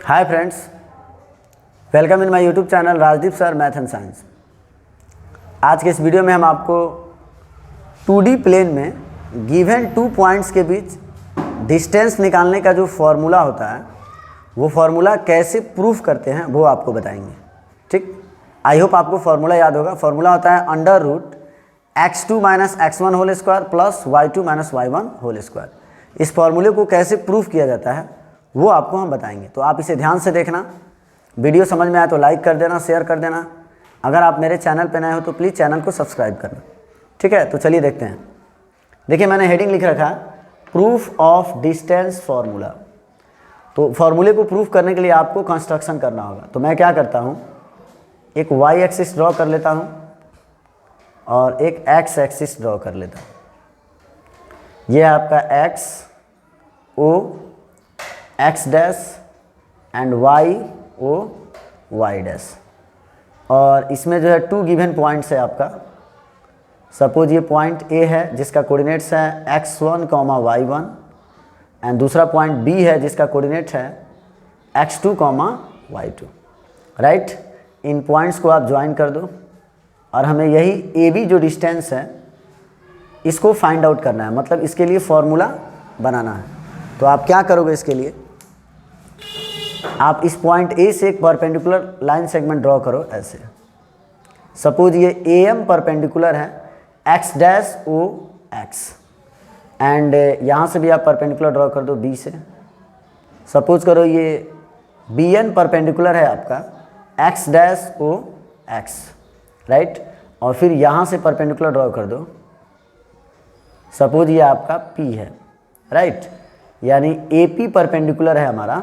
Hi friends, welcome in my YouTube channel Rajdeep sir math and science. आज के इस video में हम आपको 2D प्लेन में गिवन 2 पॉइंट्स के बीच डिस्टेंस निकालने का जो फॉर्मूला होता है वो फार्मूला कैसे प्रूफ करते हैं वो आपको बताएंगे। ठीक, आई होप आपको फार्मूला याद होगा। फार्मूला होता है under root x2 minus x1 whole square plus y2 minus y1 whole square. इस फार्मूले को कैसे प्रूफ किया जाता है वो आपको हम बताएंगे, तो आप इसे ध्यान से देखना। वीडियो समझ में आए तो लाइक कर देना, शेयर कर देना। अगर आप मेरे चैनल पर नए हो तो प्लीज़ चैनल को सब्सक्राइब करना। ठीक है, तो चलिए देखते हैं। देखिए, मैंने हेडिंग लिख रखा है प्रूफ ऑफ डिस्टेंस फार्मूला। तो फार्मूले को प्रूफ करने के लिए आपको कंस्ट्रक्शन करना होगा। तो मैं क्या करता हूँ, एक y एक्सिस ड्रॉ कर लेता हूँ और एक x एक्सिस ड्रॉ कर लेता हूँ। ये है आपका x o x dash and y o y dash, और इसमें जो है 2 गिवन पॉइंट्स है आपका। सपोज ये पॉइंट A है जिसका कोऑर्डिनेट्स है x1, y1 एंड दूसरा पॉइंट B है जिसका कोऑर्डिनेट है x2, y2। राइट, इन पॉइंट्स को आप ज्वाइन कर दो और हमें यही AB जो डिस्टेंस है इसको फाइंड आउट करना है, मतलब इसके लिए फॉर्मूला बनाना है। तो आप क्या करोगे, इसके लिए आप इस पॉइंट A से एक परपेंडिकुलर लाइन सेगमेंट ड्रॉ करो ऐसे। सपोज ये AM परपेंडिकुलर है x dash o x, and यहाँ से भी आप परपेंडिकुलर ड्रॉ कर दो B से। सपोज करो ये BN परपेंडिकुलर है आपका x dash o x, right, और फिर यहाँ से परपेंडिकुलर ड्रॉ कर दो। सपोज ये आपका P है, राइट, यानी AP परपेंडिकुलर है हमारा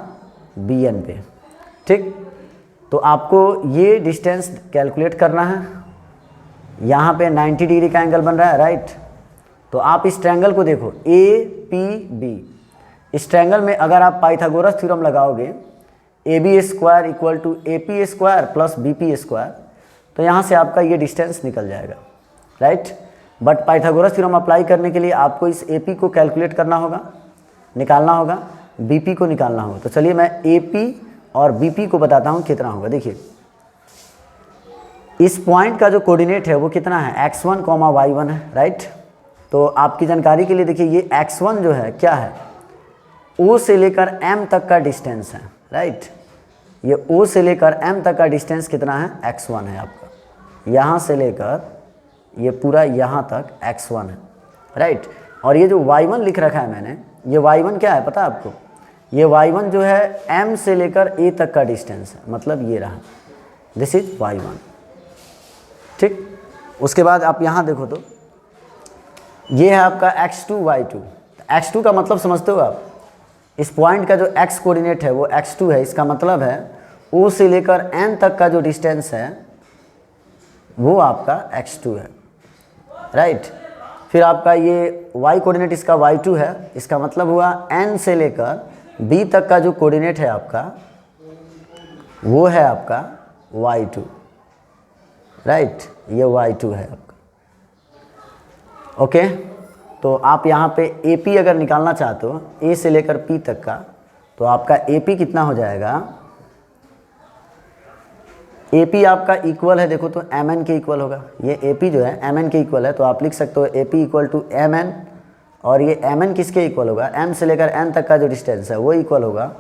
BN पे। ठीक, तो आपको ये डिस्टेंस कैलकुलेट करना है। यहाँ पे 90 डिग्री का एंगल बन रहा है, राइट। तो आप इस ट्रायंगल को देखो APB। इस ट्रायंगल में अगर आप पाइथागोरस थ्योरम लगाओगे AB square equal to AP square plus BP square, तो यहाँ से आपका ये डिस्टेंस निकल जाएगा, right. But Pythagoras theorem apply करने के लिए आपको इस AP को कैलकुलेट करना होगा, निकालना होगा, BP को निकालना होगा। तो चलिए मैं AP और BP को बताता हूँ कितना होगा। देखिए, इस पॉइंट का जो कोऑर्डिनेट है वो कितना है, x1, y1 है, राइट। तो आपकी जानकारी के लिए देखिए, ये x1 जो है क्या है, O से लेकर M तक का डिस्टेंस है, राइट। ये O से लेकर M तक का डिस्टेंस कितना है, x1 है आपका। यहाँ से लेकर ये पूरा यहाँ तक x1 है, राइट। और ये जो y1 लिख रखा है मैंने, ये y1 क्या है पता है आपको, ये y1 जो है M से लेकर A तक का डिस्टेंस है, मतलब ये रहा, दिस इज y1। ठीक, उसके बाद आप यहाँ देखो तो ये है आपका x2, y2। x2 का मतलब समझते हो आप, इस पॉइंट का जो x कोऑर्डिनेट है वो x2 है। इसका मतलब है O से लेकर N तक का जो डिस्टेंस है वो आपका x2 है, राइट। फिर आपका ये y कोऑर्डिनेट इसका y2 है। इसका मतलब हुआ N से लेकर B तक का जो कोऑर्डिनेट है आपका वो है आपका y2, राइट, ये y2 है आपका। ओके, तो आप यहाँ पे AP अगर निकालना चाहते हो A से लेकर P तक का, तो आपका AP कितना हो जाएगा, AP आपका इक्वल है, देखो तो MN के इक्वल होगा। ये AP जो है MN के इक्वल है, तो आप लिख सकते हो AP इक्वल टू MN, और ये MN किसके इक्वल होगा, M से लेकर N तक का जो डिस्टेंस है वो इक्वल होगा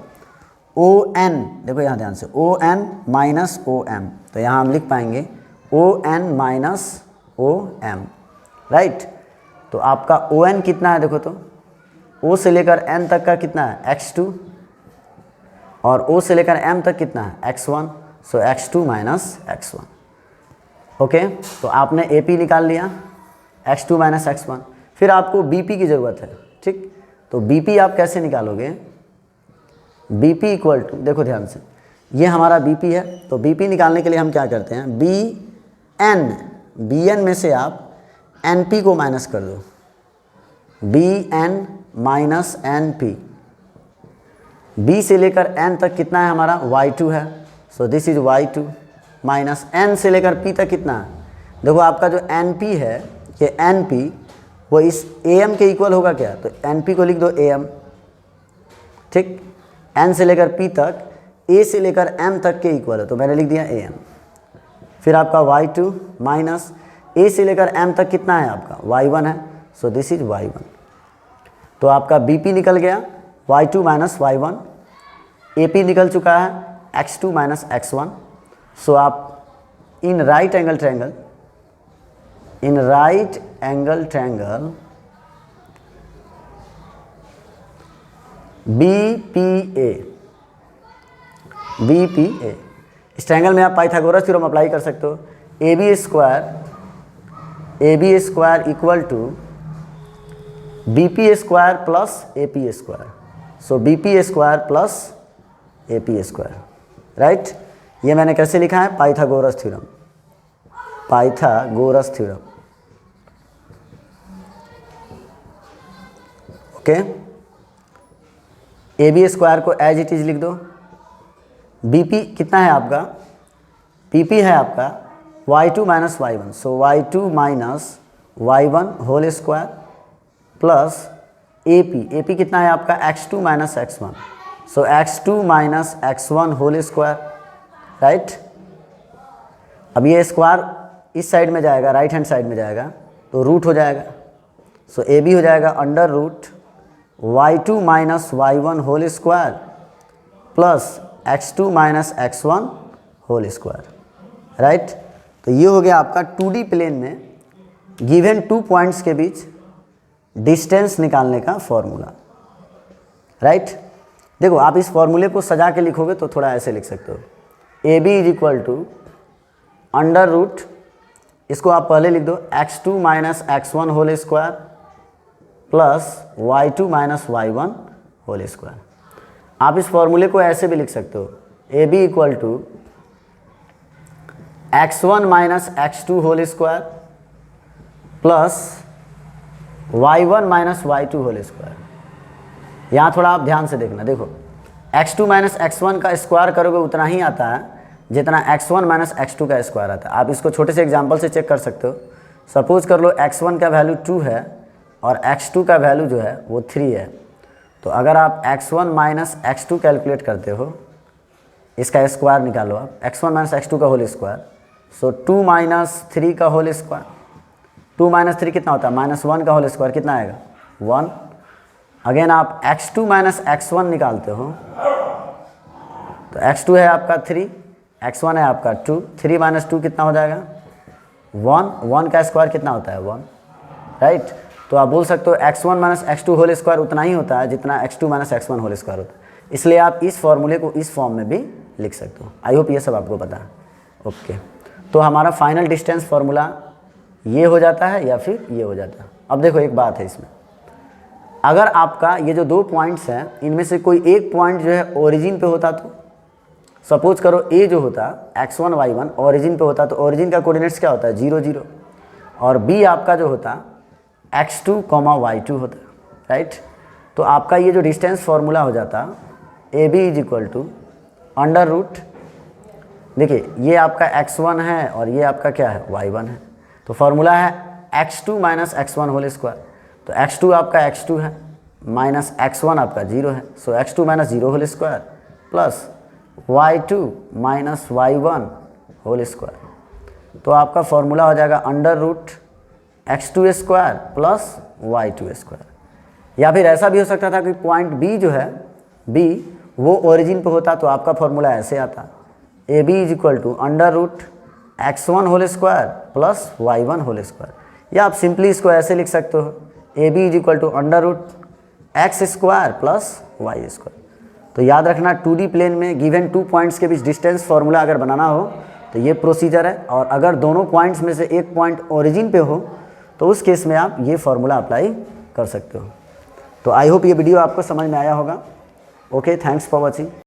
ON। देखो यहाँ ध्यान से, ON माइनस OM, तो यहाँ हम लिख पाएंगे ON माइनस OM, राइट। तो आपका ON कितना है, देखो तो O से लेकर N तक का कितना है, x2, और O से लेकर M तक कितना है, x1, so x2 minus x1। Okay, तो आपने AP निकाल लिया, x2 माइनस x1। फिर आपको BP की ज़रूरत है। ठीक, तो BP आप कैसे निकालोगे, BP इक्वल टू, देखो ध्यान से, ये हमारा BP है। तो BP निकालने के लिए हम क्या करते हैं, BN में से आप NP को माइनस कर दो, BN माइनस NP। B से लेकर N तक कितना है हमारा, y2 है, so this is y2 minus N से लेकर P तक कितना है, देखो आपका जो NP है, ये NP वो इस AM के इक्वल होगा क्या, तो NP को लिख दो AM। ठीक, N से लेकर P तक ए से लेकर एम तक के इक्वल है, तो मैंने लिख दिया ए एम। फिर आपका y2 माइनस ए से लेकर एम तक कितना है आपका y1 है, सो दिस इज y1। तो आपका BP निकल गया y2 माइनस y1, AP निकल चुका है x2 माइनस x1। सो आप in right angle triangle BPA, इस ट्रायंगल में आप पाइथागोरस थ्योरम अप्लाई कर सकते हो। AB square equal to BP square plus AP square, so BP square plus AP square, right. ये मैंने कैसे लिखा है, Pythagoras theorem, okay. AB square को एज इट इज लिख दो। BP कितना है आपका, PP है आपका y2 minus y1, so y2 minus y1 whole square plus AP कितना है आपका x2 minus x1, so x2 minus x1 whole square, right. अब ये स्क्वायर इस साइड में जाएगा, राइट हैंड साइड में जाएगा, तो रूट हो जाएगा, सो AB हो जाएगा under root y2 minus y1 whole square plus x2 minus x1 whole square, right. तो ये हो गया आपका 2D प्लेन में गिवन 2 पॉइंट्स के बीच डिस्टेंस निकालने का फॉर्मूला, राइट। देखो आप इस फॉर्मूले को सजा के लिखोगे तो थोड़ा ऐसे लिख सकते हो, AB is equal to under root, इसको आप पहले लिख दो x2 minus x1 whole square plus y2 minus y1 whole square. आप इस फॉर्मूले को ऐसे भी लिख सकते हो, AB equal to x1 minus x2 whole square plus y1 minus y2 whole square. यहाँ थोड़ा आप ध्यान से देखना, देखो x2 माइनस x1 का स्क्वायर करोगे उतना ही आता है जितना x1 माइनस x2 का स्क्वायर आता है। आप इसको छोटे से एग्जांपल से चेक कर सकते हो। सपोज कर लो x1 का वैल्यू 2 है और x2 का वैल्यू जो है वो 3 है, तो अगर आप x1 माइनस x2 कैलकुलेट करते हो, इसका स्क्वायर निकालो आप, x1 माइनस x2 का होल स्क्वायर, सो 2 माइनस 3 का होल स्क्वायर, 2 माइनस 3 कितना होता है, माइनस 1 का होल स्क्वायर कितना आएगा 1। अगेन आप x2 माइनस x1 निकालते हो, तो x2 है आपका 3, x1 है आपका 2, 3 माइनस 2 कितना हो जाएगा 1, 1 का स्क्वायर कितना होता है 1, राइट। तो आप बोल सकते हो x1 minus x2 whole square उतना ही होता है जितना x2 minus x1 whole square होता है। इसलिए आप इस फॉर्मूले को इस फॉर्म में भी लिख सकते हो। आई होप ये सब आपको पता है, ओके। तो हमारा फाइनल डिस्टेंस फार्मूला ये हो जाता है या फिर ये हो जाता है। अब देखो एक बात है इसमें, अगर आपका ये जो 2 पॉइंट्स हैं इनमें से कोई एक पॉइंट जो है ओरिजिन पे होता, तो सपोज करो A जो होता x1 y1 ओरिजिन पे होता, तो ओरिजिन का कोऑर्डिनेट्स क्या होता है 0 0, और B आपका जो होता x2, y2 होता, राइट। तो आपका ये जो डिस्टेंस फार्मूला हो जाता AB is equal to under root, देखिए ये आपका x1 है और ये आपका क्या है y1 है, तो फार्मूला है x2 minus x1 whole square, तो x2 आपका x2 है माइनस x1 आपका 0 है, so x2 minus 0 whole square plus y2 minus y1 whole square. तो आपका फार्मूला हो जाएगा under root x2 square plus y2 square. या फिर ऐसा भी हो सकता था कि पॉइंट B जो है B वो ओरिजिन पे होता, तो आपका फार्मूला ऐसे आता AB is equal to under root x1 whole square plus y1 whole square. या आप सिंपली इसको ऐसे लिख सकते हो AB is equal to under root x square plus y square. तो याद रखना 2D प्लेन में गिवन 2 पॉइंट्स के बीच डिस्टेंस फार्मूला अगर बनाना हो तो ये प्रोसीजर है, और अगर दोनों पॉइंट्स में से एक पॉइंट ओरिजिन पे हो तो उस केस में आप ये फार्मूला अप्लाई कर सकते हो। तो आई होप ये वीडियो आपको समझ में आया होगा। Okay, thanks for watching.